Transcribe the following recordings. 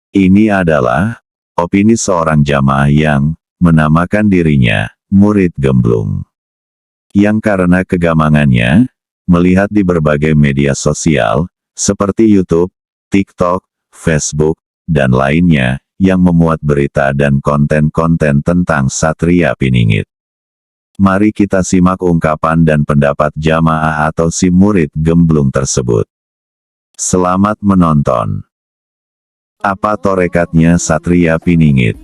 Ini adalah opini seorang jamaah yang menamakan dirinya murid gemblung. Yang karena kegamangannya, melihat di berbagai media sosial, seperti YouTube, TikTok, Facebook, dan lainnya, yang memuat berita dan konten-konten tentang Satria Piningit. Mari kita simak ungkapan dan pendapat jamaah atau si murid gemblung tersebut. Selamat menonton. Apa torekatnya Satria Piningit?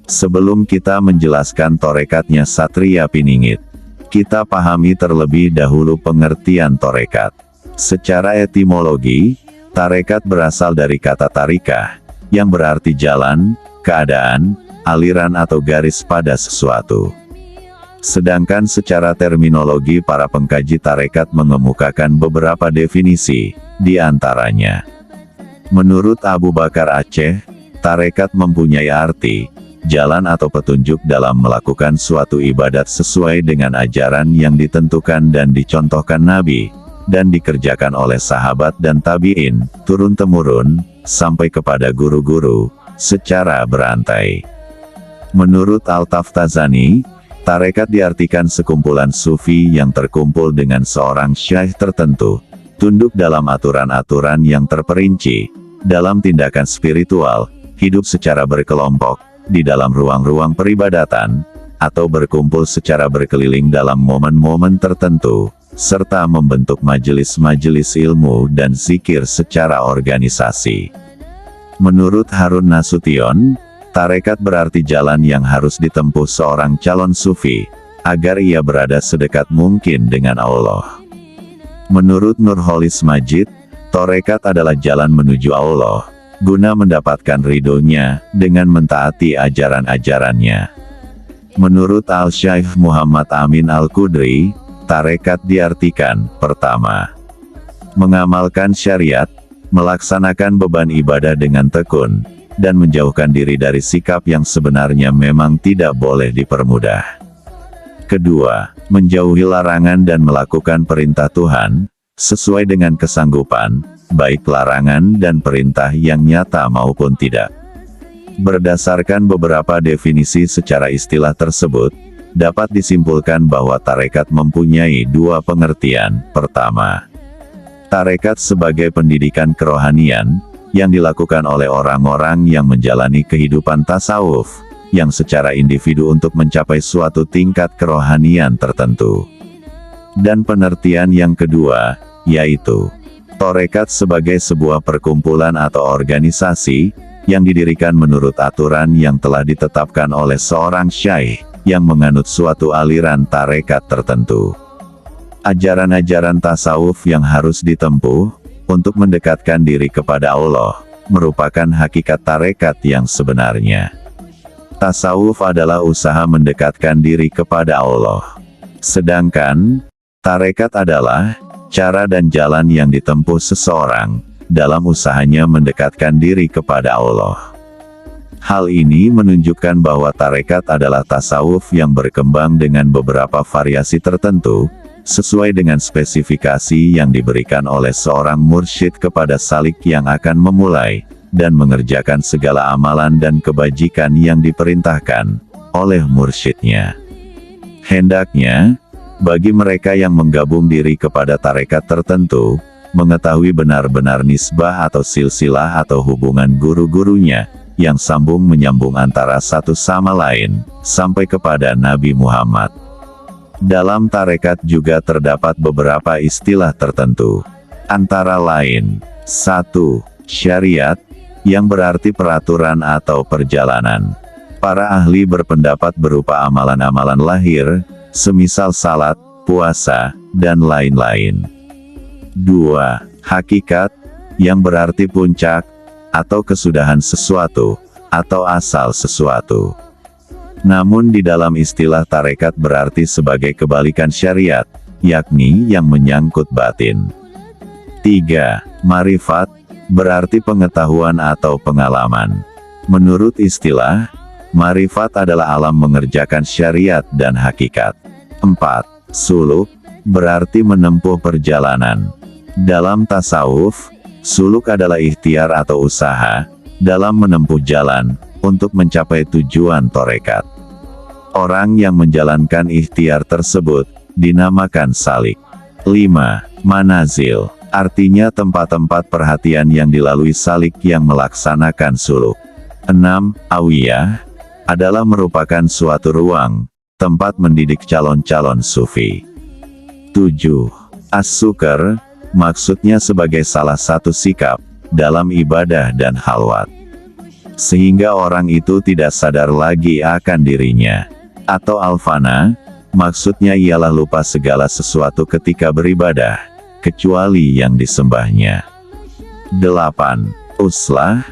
Sebelum kita menjelaskan torekatnya Satria Piningit, kita pahami terlebih dahulu pengertian torekat. Secara etimologi, tarekat berasal dari kata tarikah, yang berarti jalan, keadaan, aliran atau garis pada sesuatu. Sedangkan secara terminologi para pengkaji tarekat mengemukakan beberapa definisi, di antaranya. Menurut Abu Bakar Aceh, tarekat mempunyai arti, jalan atau petunjuk dalam melakukan suatu ibadat sesuai dengan ajaran yang ditentukan dan dicontohkan Nabi, dan dikerjakan oleh sahabat dan tabi'in, turun-temurun, sampai kepada guru-guru, secara berantai. Menurut Al-Taftazani, tarekat diartikan sekumpulan sufi yang terkumpul dengan seorang syaikh tertentu, tunduk dalam aturan-aturan yang terperinci, dalam tindakan spiritual, hidup secara berkelompok, di dalam ruang-ruang peribadatan, atau berkumpul secara berkeliling dalam momen-momen tertentu, serta membentuk majelis-majelis ilmu dan zikir secara organisasi. Menurut Harun Nasution, tarekat berarti jalan yang harus ditempuh seorang calon sufi, agar ia berada sedekat mungkin dengan Allah. Menurut Nurholis Majid, tarekat adalah jalan menuju Allah, guna mendapatkan ridhonya, dengan mentaati ajaran-ajarannya. Menurut Al-Syaikh Muhammad Amin Al-Qudri, tarekat diartikan, pertama, mengamalkan syariat, melaksanakan beban ibadah dengan tekun, dan menjauhkan diri dari sikap yang sebenarnya memang tidak boleh dipermudah. Kedua, menjauhi larangan dan melakukan perintah Tuhan, sesuai dengan kesanggupan, baik larangan dan perintah yang nyata maupun tidak. Berdasarkan beberapa definisi secara istilah tersebut, dapat disimpulkan bahwa tarekat mempunyai dua pengertian. Pertama, tarekat sebagai pendidikan kerohanian, yang dilakukan oleh orang-orang yang menjalani kehidupan tasawuf, yang secara individu untuk mencapai suatu tingkat kerohanian tertentu. Dan pengertian yang kedua, yaitu tarekat sebagai sebuah perkumpulan atau organisasi, yang didirikan menurut aturan yang telah ditetapkan oleh seorang syaikh, yang menganut suatu aliran tarekat tertentu. Ajaran-ajaran tasawuf yang harus ditempuh, untuk mendekatkan diri kepada Allah, merupakan hakikat tarekat yang sebenarnya. Tasawuf adalah usaha mendekatkan diri kepada Allah. Sedangkan, tarekat adalah cara dan jalan yang ditempuh seseorang, dalam usahanya mendekatkan diri kepada Allah. Hal ini menunjukkan bahwa tarekat adalah tasawuf yang berkembang dengan beberapa variasi tertentu, sesuai dengan spesifikasi yang diberikan oleh seorang mursyid kepada salik yang akan memulai, dan mengerjakan segala amalan dan kebajikan yang diperintahkan oleh mursyidnya. Hendaknya, bagi mereka yang menggabung diri kepada tarekat tertentu, mengetahui benar-benar nisbah atau silsilah atau hubungan guru-gurunya, yang sambung menyambung antara satu sama lain, sampai kepada Nabi Muhammad. Dalam tarekat juga terdapat beberapa istilah tertentu. Antara lain, 1. Syariat, yang berarti peraturan atau perjalanan. Para ahli berpendapat berupa amalan-amalan lahir, semisal salat, puasa, dan lain-lain. 2. Hakikat, yang berarti puncak, atau kesudahan sesuatu, atau asal sesuatu. Namun di dalam istilah tarekat berarti sebagai kebalikan syariat, yakni yang menyangkut batin. 3. Marifat, berarti pengetahuan atau pengalaman. Menurut istilah, marifat adalah alam mengerjakan syariat dan hakikat. 4. Suluk, berarti menempuh perjalanan. Dalam tasawuf, suluk adalah ikhtiar atau usaha, dalam menempuh jalan, untuk mencapai tujuan tarekat. Orang yang menjalankan ikhtiar tersebut, dinamakan salik. 5. Manazil, artinya tempat-tempat perhatian yang dilalui salik yang melaksanakan suluk. 6. Awiyah, adalah merupakan suatu ruang, tempat mendidik calon-calon sufi. 7. As-sukar, maksudnya sebagai salah satu sikap, dalam ibadah dan halwat. Sehingga orang itu tidak sadar lagi akan dirinya. Atau al-fana, maksudnya ialah lupa segala sesuatu ketika beribadah, kecuali yang disembahnya. 8. Uslah,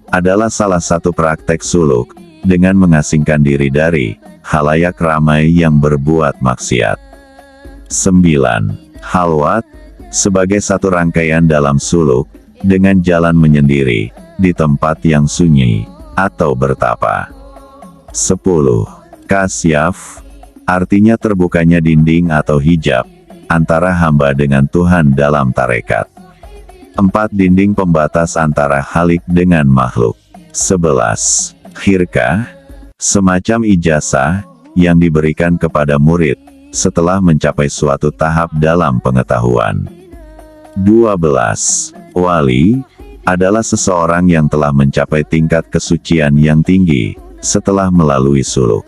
adalah salah satu praktek suluk, dengan mengasingkan diri dari khalayak ramai yang berbuat maksiat. 9. Halwat, sebagai satu rangkaian dalam suluk, dengan jalan menyendiri, di tempat yang sunyi, atau bertapa. 10. Kasyaf, artinya terbukanya dinding atau hijab, antara hamba dengan Tuhan dalam tarekat. 4. Dinding pembatas antara halik dengan makhluk. 11. Khirkah, semacam ijazah, yang diberikan kepada murid, setelah mencapai suatu tahap dalam pengetahuan. 12. Wali, adalah seseorang yang telah mencapai tingkat kesucian yang tinggi, setelah melalui suluk.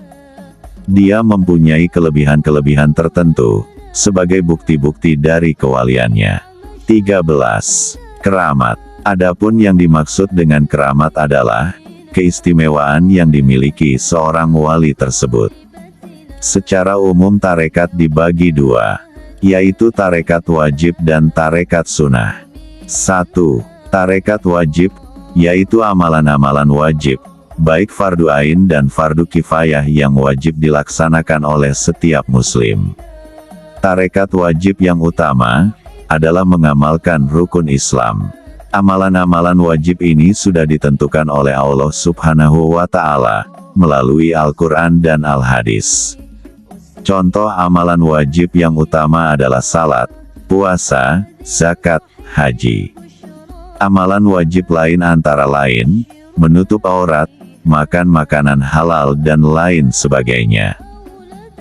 Dia mempunyai kelebihan-kelebihan tertentu, sebagai bukti-bukti dari kewaliannya. 13. Keramat, adapun yang dimaksud dengan keramat adalah keistimewaan yang dimiliki seorang wali tersebut. Secara umum tarekat dibagi dua, yaitu tarekat wajib dan tarekat sunnah. 1. Tarekat wajib, yaitu amalan-amalan wajib, baik fardu ain dan fardu kifayah yang wajib dilaksanakan oleh setiap muslim. Tarekat wajib yang utama, adalah mengamalkan rukun Islam. Amalan-amalan wajib ini sudah ditentukan oleh Allah Subhanahu wa Ta'ala, melalui Al-Quran dan Al-Hadis. Contoh amalan wajib yang utama adalah salat, puasa, zakat, haji. Amalan wajib lain antara lain, menutup aurat, makan makanan halal dan lain sebagainya.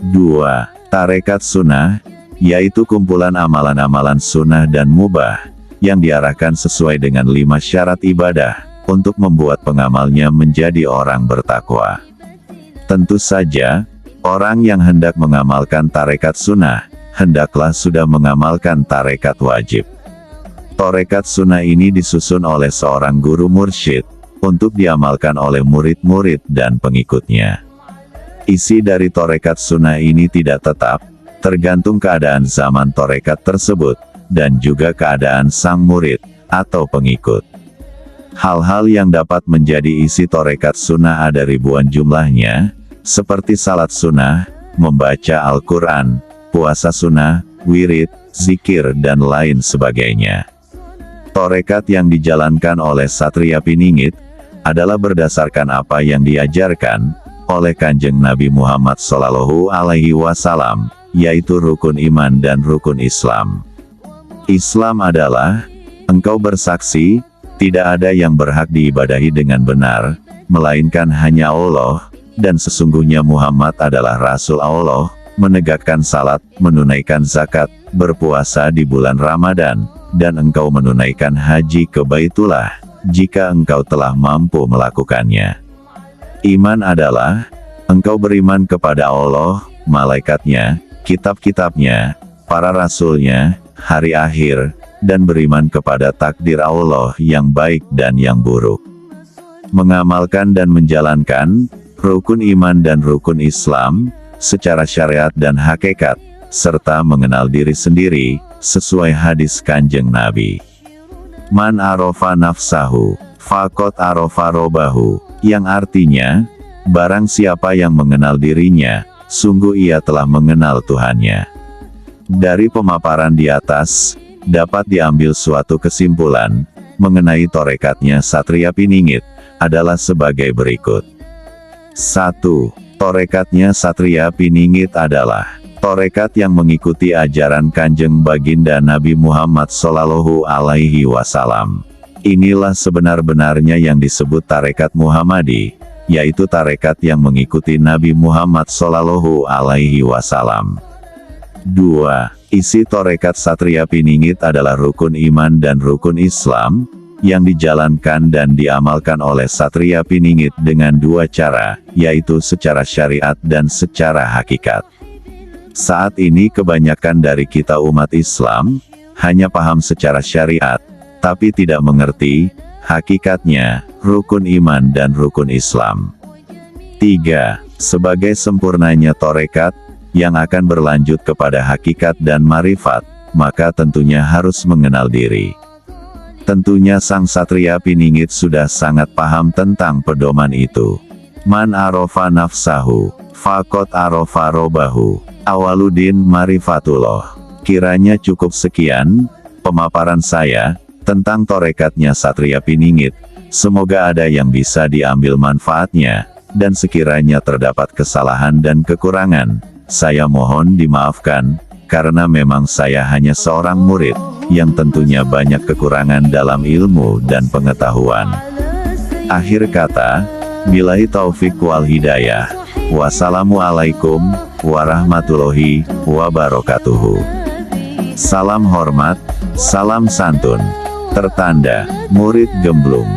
2. Tarekat sunnah, yaitu kumpulan amalan-amalan sunnah dan mubah, yang diarahkan sesuai dengan 5 syarat ibadah, untuk membuat pengamalnya menjadi orang bertakwa. Tentu saja, orang yang hendak mengamalkan tarekat sunnah, hendaklah sudah mengamalkan tarekat wajib. Tarekat sunnah ini disusun oleh seorang guru mursyid, untuk diamalkan oleh murid-murid dan pengikutnya. Isi dari tarekat sunnah ini tidak tetap, tergantung keadaan zaman tarekat tersebut, dan juga keadaan sang murid, atau pengikut. Hal-hal yang dapat menjadi isi tarekat sunnah ada ribuan jumlahnya, seperti salat sunnah, membaca Al-Quran, puasa sunnah, wirid, zikir dan lain sebagainya. Tarekat yang dijalankan oleh Satria Piningit, adalah berdasarkan apa yang diajarkan, oleh Kanjeng Nabi Muhammad SAW, yaitu rukun iman dan rukun Islam. Islam adalah, engkau bersaksi, tidak ada yang berhak diibadahi dengan benar, melainkan hanya Allah, dan sesungguhnya Muhammad adalah Rasul Allah, menegakkan salat, menunaikan zakat, berpuasa di bulan Ramadan, dan engkau menunaikan haji ke Baitullah, jika engkau telah mampu melakukannya. Iman adalah, engkau beriman kepada Allah, malaikatnya, kitab-kitabnya, para rasulnya, hari akhir, dan beriman kepada takdir Allah yang baik dan yang buruk. Mengamalkan dan menjalankan rukun iman dan rukun Islam secara syariat dan hakikat, serta mengenal diri sendiri sesuai hadis Kanjeng Nabi. Man arofa nafsahu, faqad arofa robahu, yang artinya, barang siapa yang mengenal dirinya, sungguh ia telah mengenal Tuhannya. Dari pemaparan di atas, dapat diambil suatu kesimpulan, mengenai tarekatnya Satria Piningit, adalah sebagai berikut. 1. Tarekatnya Satria Piningit adalah tarekat yang mengikuti ajaran Kanjeng Baginda Nabi Muhammad SAW. Inilah sebenar-benarnya yang disebut tarekat Muhammadi, yaitu tarekat yang mengikuti Nabi Muhammad Shallallahu Alaihi Wasallam. 2. Isi tarekat Satria Piningit adalah rukun iman dan rukun Islam, yang dijalankan dan diamalkan oleh Satria Piningit dengan dua cara, yaitu secara syariat dan secara hakikat. Saat ini kebanyakan dari kita umat Islam, hanya paham secara syariat, tapi tidak mengerti, hakikatnya, rukun iman dan rukun Islam. 3. Sebagai sempurnanya tarekat, yang akan berlanjut kepada hakikat dan marifat, maka tentunya harus mengenal diri. Tentunya sang Satria Piningit sudah sangat paham tentang pedoman itu. Man arofa nafsahu, fakot arofa robahu, awaludin marifatullah. Kiranya cukup sekian, pemaparan saya, tentang tarekatnya Satria Piningit. Semoga ada yang bisa diambil manfaatnya, dan sekiranya terdapat kesalahan dan kekurangan, saya mohon dimaafkan, karena memang saya hanya seorang murid, yang tentunya banyak kekurangan dalam ilmu dan pengetahuan. Akhir kata, billahi taufik wal hidayah. Wassalamualaikum warahmatullahi wabarakatuh. Salam hormat, salam santun. Tertanda, Murid Gemblung.